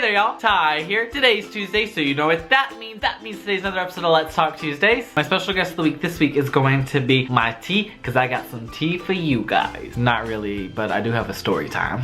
there y'all, Ty here. Today's Tuesday, so you know what that means. That means today's another episode of Let's Talk Tuesdays. My special guest of the week this week is going to be my tea, because I got some tea for you guys. Not really, but I do have a story time.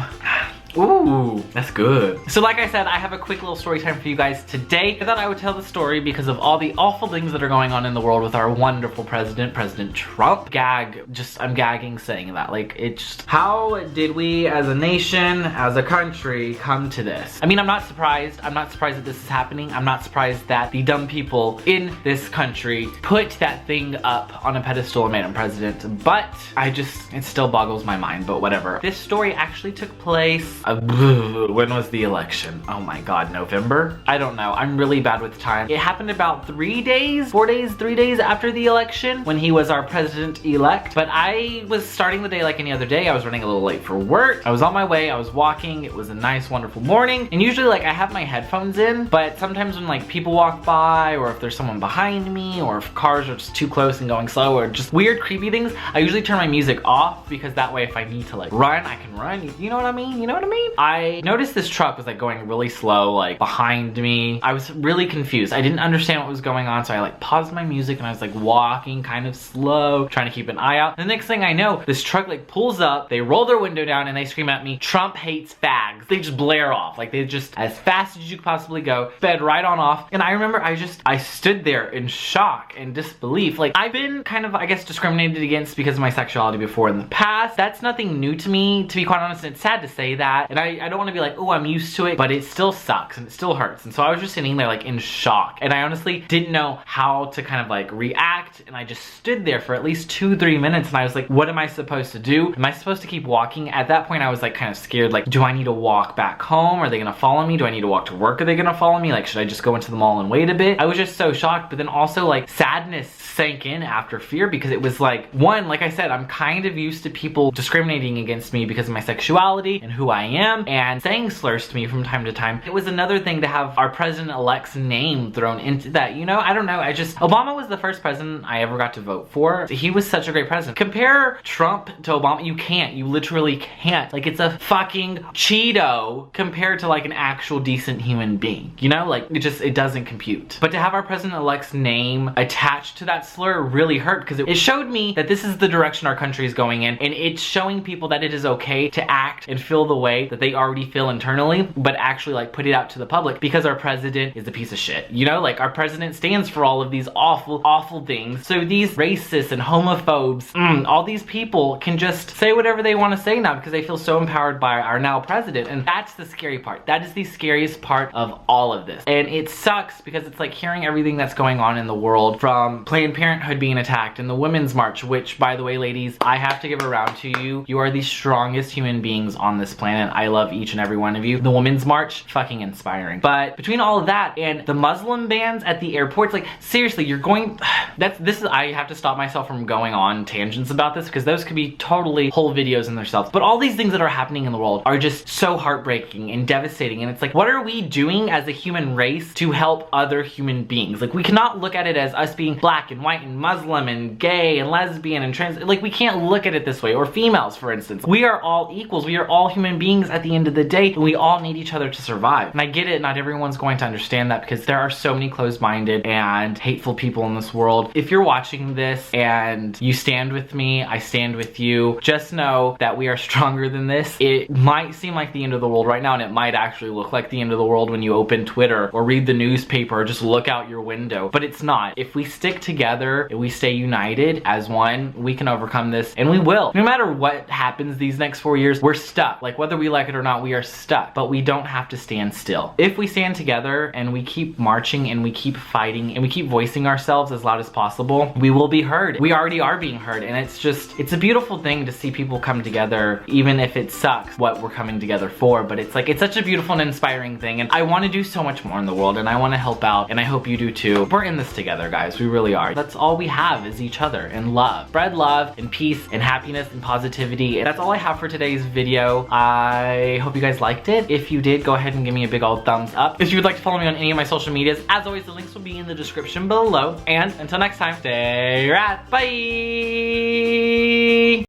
Ooh, that's good. So like I said, I have a quick little story time for you guys today. I thought I would tell the story because of all the awful things that are going on in the world with our wonderful president, President Trump. I'm gagging saying that. Like, it's just, how did we as a nation, as a country, come to this? I mean, I'm not surprised. I'm not surprised that this is happening. I'm not surprised that the dumb people in this country put that thing up on a pedestal and made him president. But it still boggles my mind, but whatever. This story actually took place when was the election? Oh my god, November? I don't know. I'm really bad with time. It happened about 3 days after the election when he was our president-elect. But I was starting the day like any other day. I was running a little late for work. I was on my way, I was walking. It was a nice, wonderful morning. And usually like I have my headphones in, but sometimes when like people walk by or if there's someone behind me or if cars are just too close and going slow or just weird, creepy things, I usually turn my music off because that way if I need to like run, I can run. You know what I mean? You know what I mean? I noticed this truck was like going really slow, like behind me. I was really confused. I didn't understand what was going on, so I like paused my music and I was like walking kind of slow, trying to keep an eye out. The next thing I know, this truck like pulls up, they roll their window down and they scream at me, "Trump hates fags." They just blare off. Like they just, as fast as you could possibly go, sped right on off. And I remember I stood there in shock and disbelief. Like I've been kind of, I guess, discriminated against because of my sexuality before in the past. That's nothing new to me, to be quite honest. It's sad to say that. And I don't want to be like, oh, I'm used to it, but it still sucks and it still hurts. And so I was just sitting there like in shock. And I honestly didn't know how to kind of like react. And I just stood there for at least 2-3 minutes. And I was like, what am I supposed to do? Am I supposed to keep walking? At that point, I was like kind of scared. Like, do I need to walk back home? Are they going to follow me? Do I need to walk to work? Are they going to follow me? Like, should I just go into the mall and wait a bit? I was just so shocked. But then also like sadness sank in after fear because it was like, one, like I said, I'm kind of used to people discriminating against me because of my sexuality and who I am and saying slurs to me from time to time. It was another thing to have our president-elect's name thrown into that, you know? I don't know, Obama was the first president I ever got to vote for. He was such a great president. Compare Trump to Obama, you literally can't. Like, it's a fucking Cheeto compared to like an actual decent human being, you know? Like, it doesn't compute. But to have our president-elect's name attached to that slur really hurt because it showed me that this is the direction our country is going in, and it's showing people that it is okay to act and feel the way that they already feel internally, but actually like put it out to the public because our president is a piece of shit. You know, like our president stands for all of these awful, awful things. So these racists and homophobes, all these people can just say whatever they want to say now because they feel so empowered by our now president. And that's the scary part. That is the scariest part of all of this. And it sucks because it's like hearing everything that's going on in the world, from Planned Parenthood being attacked and the Women's March, which, by the way, ladies, I have to give a round to you. You are the strongest human beings on this planet. I love each and every one of you. The Women's March, fucking inspiring. But between all of that and the Muslim bans at the airports, like seriously, you're going, I have to stop myself from going on tangents about this because those could be totally whole videos in themselves. But all these things that are happening in the world are just so heartbreaking and devastating. And it's like, what are we doing as a human race to help other human beings? Like, we cannot look at it as us being black and white and Muslim and gay and lesbian and trans. Like, we can't look at it this way. Or females, for instance. We are all equals. We are all human beings at the end of the day, and we all need each other to survive. And I get it, not everyone's going to understand that because there are so many closed-minded and hateful people in this world. If you're watching this and you stand with me, I stand with you, just know that we are stronger than this. It might seem like the end of the world right now, and it might actually look like the end of the world when you open Twitter or read the newspaper or just look out your window, but it's not. If we stick together and we stay united as one, we can overcome this, and we will. No matter what happens these next 4 years, we're stuck. Like, whether we like it or not, we are stuck, but we don't have to stand still. If we stand together and we keep marching and we keep fighting and we keep voicing ourselves as loud as possible, we will be heard. We already are being heard, and it's a beautiful thing to see people come together, even if it sucks what we're coming together for, but it's like, it's such a beautiful and inspiring thing, and I want to do so much more in the world, and I want to help out, and I hope you do too. We're in this together, guys. We really are. That's all we have is each other and love. Spread love and peace and happiness and positivity. And that's all I have for today's video. I hope you guys liked it. If you did, go ahead and give me a big old thumbs up. If you would like to follow me on any of my social medias, as always, the links will be in the description below. And until next time, stay rad. Bye!